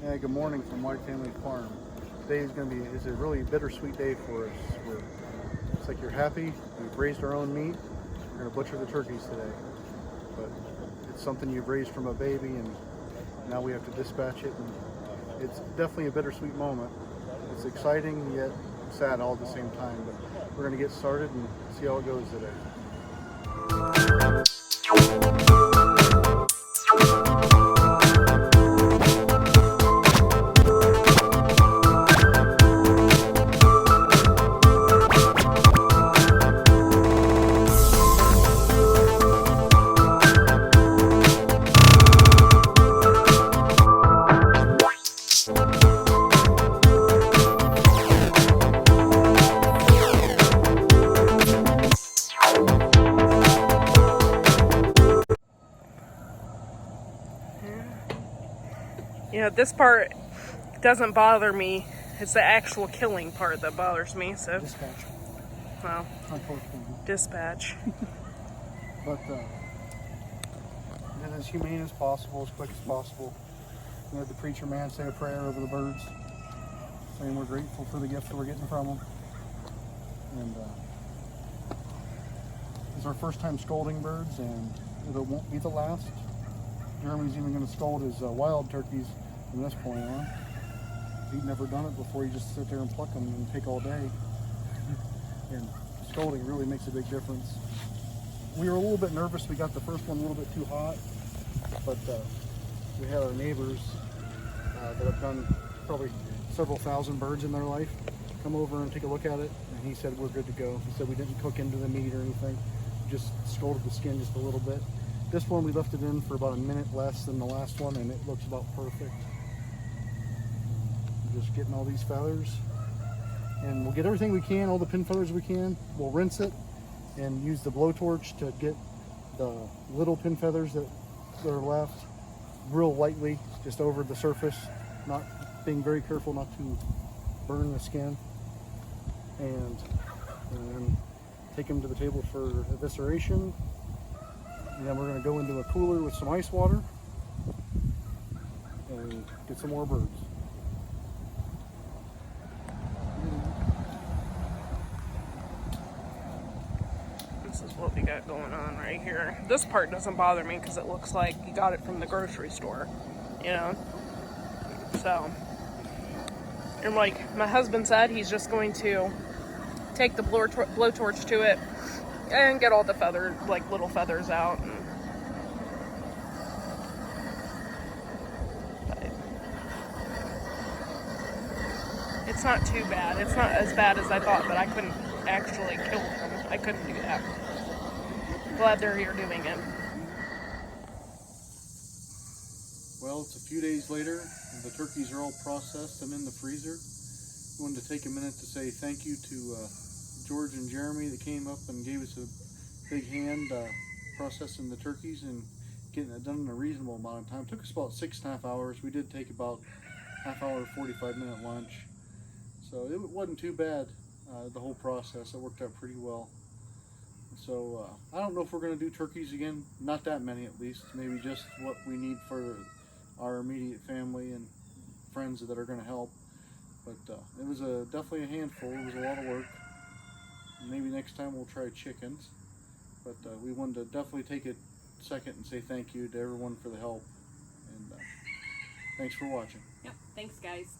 Yeah, good morning from White Family Farm. Today is a really bittersweet day for us. It's like you're happy, we've raised our own meat, we're going to butcher the turkeys today. But it's something you've raised from a baby and now we have to dispatch it. And it's definitely a bittersweet moment. It's exciting yet sad all at the same time. But we're going to get started and see how it goes today. Yeah, this part doesn't bother me. It's the actual killing part that bothers me. So, Dispatch. well, Unfortunately. dispatch. But and as humane as possible, as quick as possible. We had the preacher man say a prayer over the birds, saying we're grateful for the gift that we're getting from them. And it's our first time scolding birds, and it won't be the last. Jeremy's even going to scold his wild turkeys from this point on. He'd never done it before. You just sit there and pluck them and take all day. And scolding really makes a big difference. We were a little bit nervous. We got the first one a little bit too hot, but we had our neighbors that have done probably several thousand birds in their life come over and take a look at it, and he said we're good to go. He said we didn't cook into the meat or anything, just scalded the skin just a little bit. This one we left it in for about a minute less than the last one, and it looks about perfect. We're just getting all these feathers, and we'll get everything we can, all the pin feathers we can. We'll rinse it and use the blowtorch to get the little pin feathers that are left real lightly just over the surface, not being very careful not to burn the skin, and then take them to the table for evisceration. And then we're going to go into a cooler with some ice water and get some more birds. This is what we got going on right here. This part doesn't bother me because it looks like you got it from the grocery store, you know? So, and like my husband said, he's just going to take the blowtorch to it and get all the little feathers out. But it's not too bad. It's not as bad as I thought, but I couldn't actually kill them. I couldn't do that. Glad they're here doing it. Well, it's a few days later. The turkeys are all processed and in the freezer. I wanted to take a minute to say thank you to George and Jeremy that came up and gave us a big hand processing the turkeys and getting it done in a reasonable amount of time. It took us about 6.5 hours. We did take about half hour, 45-minute lunch. So it wasn't too bad, the whole process. It worked out pretty well. So I don't know if we're going to do turkeys again. Not that many at least. Maybe just what we need for our immediate family and friends that are going to help. But it was definitely a handful. It was a lot of work. Maybe next time we'll try chickens. But we wanted to definitely take a second and say thank you to everyone for the help. And thanks for watching. Yep, thanks guys.